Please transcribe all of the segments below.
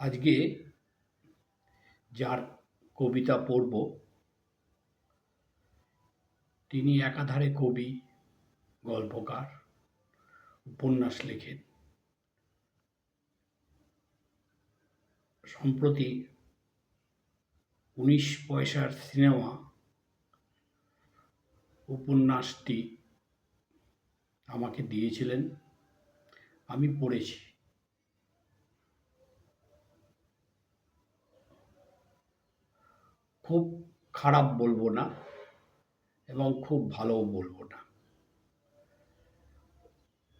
আজকে যার কবিতা পড়ব তিনি একাধারে কবি, গল্পকার, উপন্যাস লেখেন। সম্প্রতি ১৯ পয়সার সিনেমা উপন্যাসটি আমাকে দিয়েছিলেন, আমি পড়েছি। খুব খারাপ বলবো না এবং খুব ভালোও বলবো না।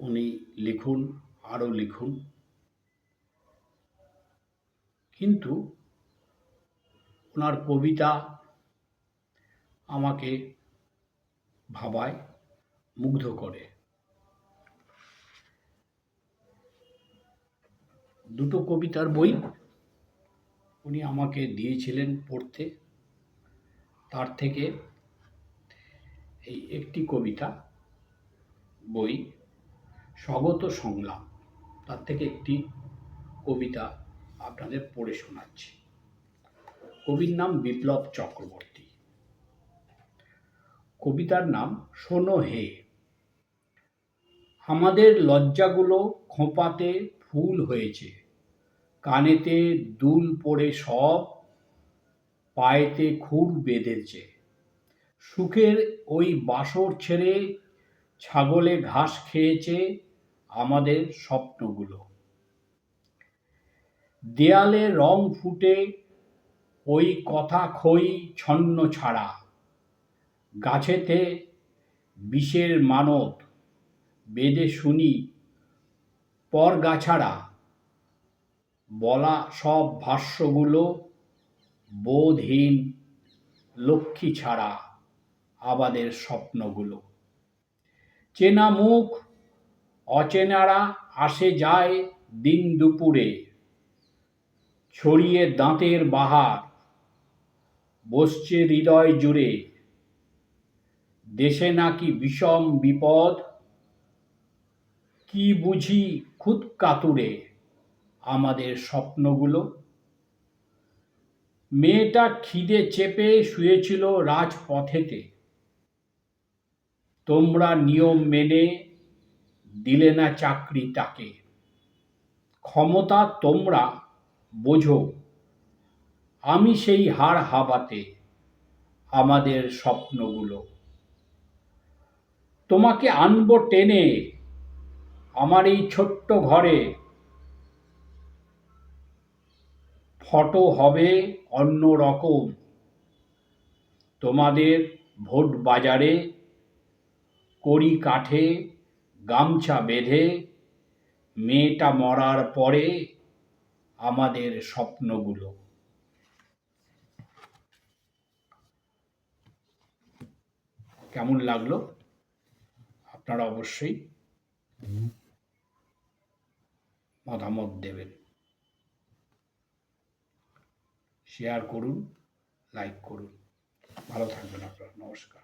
উনি লিখুন, আরও লিখুন, কিন্তু ওনার কবিতা আমাকে ভাবায়, মুগ্ধ করে। দুটো কবিতার বই উনি আমাকে দিয়েছিলেন পড়তে। তার থেকে এই একটি কবিতা বই স্বগত সংলাপ, তার থেকে একটি কবিতা আপনাদের পড়ে শোনাচ্ছি। কবির নাম বিপ্লব চক্রবর্তী। কবিতার নাম শোনো হে। আমাদের লজ্জাগুলো খোঁপাতে ফুল হয়েছে, কানেতে দুল পড়ে সব, পায়েতে খুর বেঁধেছে। সুখের ওই বাসর ছেড়ে ছাগলে ঘাস খেয়েছে আমাদের স্বপ্নগুলো। দেয়ালে রং ফুটে ওই কথা খই ছন্ন ছাড়া, গাছেতে বিষের মানত বেঁধে শুনি পরগাছাড়া। বলা সব ভাষ্যগুলো বোধহীন লক্ষ্মী ছাড়া আমাদের স্বপ্নগুলো। চেনা মুখ অচেনারা আসে যায় দিন দুপুরে, ছড়িয়ে দাঁতের বাহার বসছে হৃদয় জুড়ে। দেশে নাকি বিষম বিপদ, কি বুঝি খুদ কাতুরে আমাদের স্বপ্নগুলো। মেয়েটা খিদে চেপে শুয়েছিল রাজপথেতে, তোমরা নিয়ম মেনে দিলে না চাকরি তাকে। ক্ষমতা তোমরা বোঝো, আমি সেই হাড় হাবাতে আমাদের স্বপ্নগুলো। তোমাকে আনবো টেনে আমার এই ছোট্ট ঘরে, ফটো হবে অন্য রকম। তোমাদের ভোট বাজারে কড়ি কাঠে গামছা বেঁধে, মেয়েটা মরার পরে আমাদের স্বপ্নগুলো। কেমন লাগলো আপনারা অবশ্যই মতামত দেবেন। শেয়ার করুন, লাইক করুন। ভালো থাকবেন আপনারা। নমস্কার।